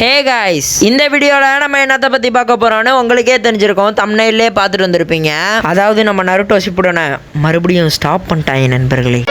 Hey guys, இந்த வீடியோல நம்ம என்னத்தை பத்தி பார்க்க போறோம்னு உங்களுக்கே தெரிஞ்சிருக்கும். தம்ப்நெயிலே பார்த்துட்டு வந்திருப்பீங்க. அதாவது நம்ம நருட்டோ ஷிப்புடனை மறுபடியும் ஸ்டாப் பண்ணிட்டாங்க நண்பர்களே.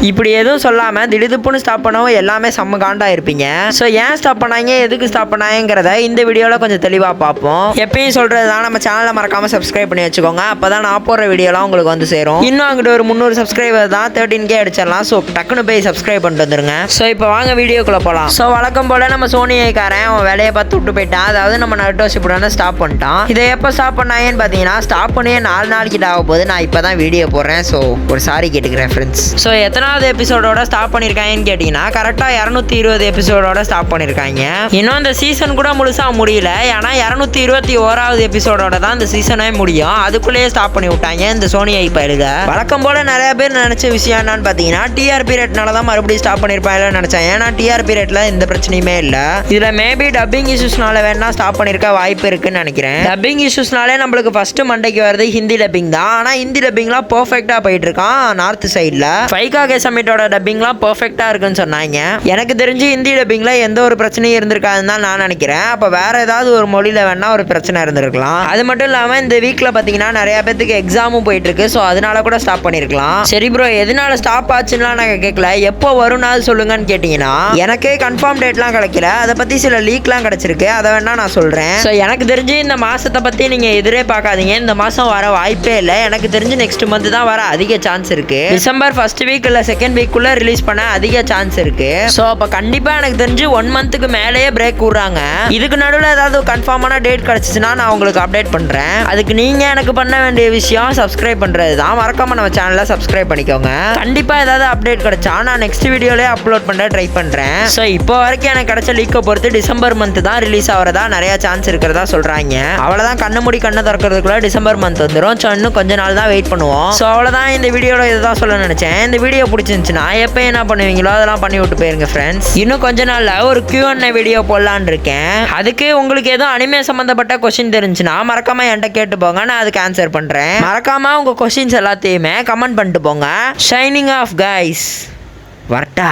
இப்படி எதுவும் சொல்லாமல் திடுதுப்புன்னு ஸ்டாப் பண்ணவும் எல்லாமே செம்ம காண்டாக இருப்பீங்க. ஸோ ஏன் ஸ்டாப் பண்ணாங்க, எதுக்கு ஸ்டாப் பண்ணாங்கிறத இந்த வீடியோவில் கொஞ்சம் தெளிவாக பார்ப்போம். எப்பயும் சொல்கிறது தான், நம்ம சேனலை மறக்காமல் சப்ஸ்கிரைப் பண்ணி வச்சுக்கோங்க. அப்போ தான் நான் போடுற வீடியோலாம் உங்களுக்கு வந்து சேரும். இன்னும் அங்கிட்ட ஒரு 300 சப்ஸ்கிரைபர் தான் 13K அடிச்சிடலாம். ஸோ டக்குன்னு போய் சப்ஸ்கிரைப் பண்ணிட்டு வந்துருங்க. ஸோ இப்போ வாங்க வீடியோக்குள்ளே போகலாம். ஸோ வழக்கம் போல் நம்ம சோனியைக்காரன் அவன் வேலையை பார்த்து விட்டு போயிட்டான். அதாவது நம்ம நருட்டோ ஷிப்புடனை ஸ்டாப் பண்ணிட்டான். இதை எப்போ ஸ்டாப் பண்ணாங்கன்னு பார்த்தீங்கன்னா, ஸ்டாப் பண்ணியே 4 நாளைக்கிட்ட ஆக போகுது. நான் இப்போ தான் வீடியோ போடுறேன். ஸோ ஒரு சாரி கேட்டுக்கிறேன் ஃப்ரெண்ட்ஸ். ஸோ எத்தனாவது எபிசோடோட ஸ்டாப் பண்ணிருக்காங்கன்னு கேட்டீங்கன்னா, கரெக்டா 220 எபிசோடோட ஸ்டாப் பண்ணிருக்காங்க. இன்னும் இந்த சீசன் கூட முழுசா முடியல. ஏன்னா 221வது எபிசோடோட தான் இந்த சீசனே முடியும். அதுக்குள்ளேயே ஸ்டாப் பண்ணி விட்டாங்க இந்த சோனி ஐ பயிலுக. வழக்கம் போல நிறைய பேர் நினைச்ச விஷயம் என்னன்னு பாத்தீங்கன்னா, டிஆர்பி ரேட்னால தான் மறுபடியும் ஸ்டாப் பண்ணிருப்பாங்க நினைச்சேன். ஏன்னா டிஆர்பி ரேட்ல எந்த பிரச்சனையுமே இல்ல. இதுல மேபி டப்பிங் இஷ்யூஸ்னால வேணா ஸ்டாப் பண்ணிருக்க வாய்ப்பு இருக்குன்னு நினைக்கிறேன். டப்பிங் இஷ்யூஸ்னாலே நம்மளுக்கு ஃபர்ஸ்ட் மண்டைக்கு வருது ஹிந்தி டப்பிங் தான். ஆனா ஹிந்தி டப்பிங்லாம் பெர்ஃபெக்ட்டா போயிட்டு இருக்கான் நார்த் சைட்ல. ஃபைகா கே சமிட்டோட டப்பிங்லாம் பெர்ஃபெக்ட்டா இருக்குன்னு சொன்னாங்க. எனக்கு தெரிஞ்சு ஹிந்தி டப்பிங்ல எந்த ஒரு பிரச்சனையும் இருந்திருக்காதுன்னு தான் நான் நினைக்கிறேன். அப்ப வேற ஏதாவது ஒரு மொழியில வேணா ஒரு பிரச்சனை இருந்திருக்கலாம். அது மட்டும் இல்லாம இந்த வீக்ல பாத்தீங்கன்னா நிறைய பேருக்கு எக்ஸாமும் போயிட்டு இருக்கு. ஸோ அதனால கூட ஸ்டாப் பண்ணிருக்கலாம். சரி ப்ரோ, எதனால ஸ்டாப் ஆச்சுன்னா நாங்கள் கேட்கல. எப்போ வரும்னாலும் சொல்லுங்கன்னு கேட்டீங்கன்னா, எனக்கே கன்ஃபார்ம் டேட்லாம் கிடைக்கல. அதை பத்தி சில லீக்லாம் கிடைச்சிருக்கு. அதை வேணா நான் சொல்றேன். ஸோ எனக்கு தெரிஞ்சு இந்த மாசத்தை பத்தி நீங்க எதிரே பார்க்காதீங்க. இந்த மாசம் வர வாய்ப்பே இல்லை. எனக்கு தெரிஞ்சு நெக்ஸ்ட் மந்த் தான் வர அதிக சான்ஸ் இருக்கு. டிசம்பர் ஃபர்ஸ்ட் வீக் இல்ல செகண்ட் வீக் குள்ள ரிலீஸ் பண்ண அதிக சான்ஸ் இருக்கு. சோ அப்ப கண்டிப்பா எனக்கு தெரிஞ்சு 1 மந்த்துக்கு மேலேயே பிரேக் விடுறாங்க. இதுக்கு நடுவில் ஏதாவது கன்ஃபார்மான டேட் கிடைச்சிச்சுன்னா நான் உங்களுக்கு அப்டேட் பண்றேன். அதுக்கு நீங்க எனக்கு பண்ண வேண்டிய விஷயம் சப்ஸ்கிரைப் பண்றது தான். மறக்காம நம்ம சேனலை சப்ஸ்கிரைப் பண்ணிக்கோங்க. கண்டிப்பா ஏதாவது அப்டேட் கிடைச்சா நான் நெக்ஸ்ட் வீடியோலயே அப்லோட் பண்ண ட்ரை பண்றேன். சோ இப்போ வரைக்கும் எனக்கு கிடைச்ச லீக்கை பொறுத்து டிசம்பர் மந்த் தான் ரிலீஸ் ஆகிறதா நிறைய சான்ஸ் இருக்கிறதா சொல்றாங்க. அவ்வளவுதான், கண்ணு மூடி கண்ணை திறக்கிறதுக்குள்ள டிசம்பர் மந்த் வந்துடும். ஸோ இன்னும் கொஞ்ச நாள் தான் வெயிட் பண்ணுவோம். ஸோ அவ்வளோதான், இந்த வீடியோட இதுதான் சொல்ல நினைச்சேன். இந்த வீடியோ பிடிச்சிருந்துச்சுன்னா எப்போ என்ன பண்ணுவீங்களோ அதெல்லாம் பண்ணி விட்டு போயிருங்க ஃப்ரெண்ட்ஸ். இன்னும் கொஞ்ச நாள்ல ஒரு Q&A வீடியோ போடலான்னு இருக்கேன். அதுக்கு உங்களுக்கு எதுவும் அனிமே சம்பந்தப்பட்ட கொஸ்டின் தெரிஞ்சுன்னா மறக்காம என்கிட்ட கேட்டு போங்க. நான் அதுக்கு ஆன்சர் பண்றேன். மறக்காம உங்க கொஸ்டின்ஸ் எல்லாத்தையுமே கமெண்ட் பண்ணிட்டு போங்க. Signing off guys. வரட்டா.